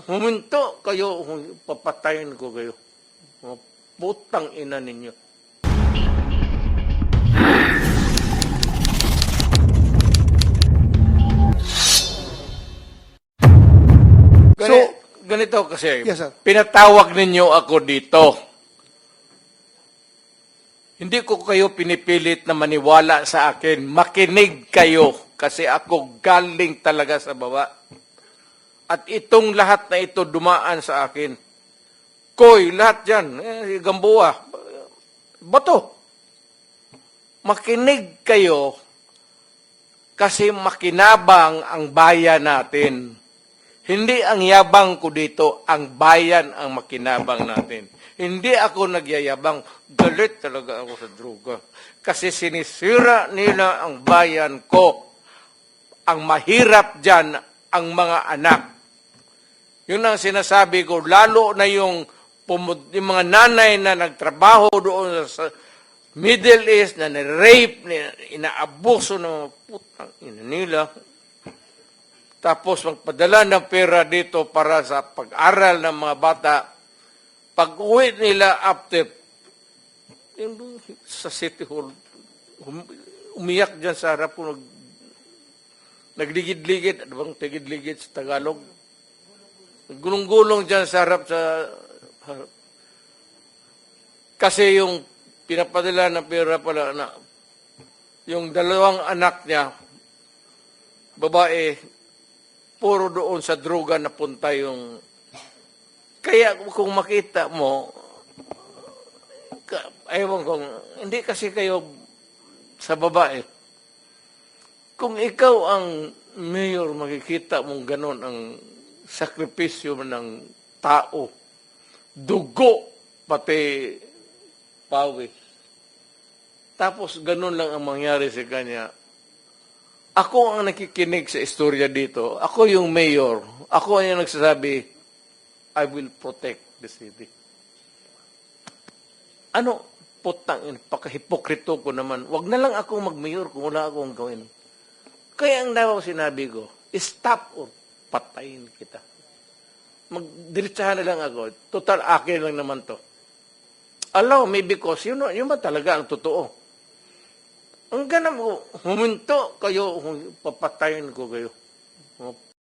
huminto kayo, papatayin ko kayo. Mga putang ina ninyo. Ganito kasi, Yes, sir. pinatawag ninyo ako dito. Hindi ko kayo pinipilit na maniwala sa akin. Makinig kayo kasi ako galing talaga sa baba. At itong lahat na ito dumaan sa akin. Koy, lahat yan. Gamboa. Bato. Makinig kayo kasi makinabang ang bayan natin. Hindi ang yabang ko dito, ang bayan ang makinabang natin. Hindi ako nagyayabang, galit talaga ako sa droga. Kasi sinisira nila ang bayan ko. Ang mahirap dyan, ang mga anak. Yun ang sinasabi ko, lalo na yung mga nanay na nagtrabaho doon sa Middle East, na rape, inaabuso ng mga putang ina nila. Tapos magpadala ng pera dito para sa pag-aral ng mga bata. Pag-uwi nila after, sa City Hall, umiyak dyan sa harap ko, nagligid-ligid, ano bang tigid-ligid sa Tagalog? Gulong-gulong dyan sa harap sa harap. Kasi yung pinapadala ng pera pala na, yung dalawang anak niya, babae, puro doon sa droga na punta yung... Kaya kung makita mo, ayaw kung... Hindi kasi kayo sa babae. Kung ikaw ang mayor, makikita mong ganon ang sakripisyo ng tao. Dugo, pati pawis. Tapos ganon lang ang mangyari sa kanya. Ako ang nakikinig sa istorya dito. Ako yung mayor. Ako ang nagsasabi, I will protect the city. Ano? Putang, pakahipokrito ko naman. Wag na lang akong mag-mayor kung wala akong gawin. Kaya ang daw sinabi ko, stop or patayin kita. Magdiretsahan na lang ako. Total, akin lang naman to. Allow me because yun ba talaga ang totoo. Ang ganap ko, huminto kayo, papatayin ko kayo.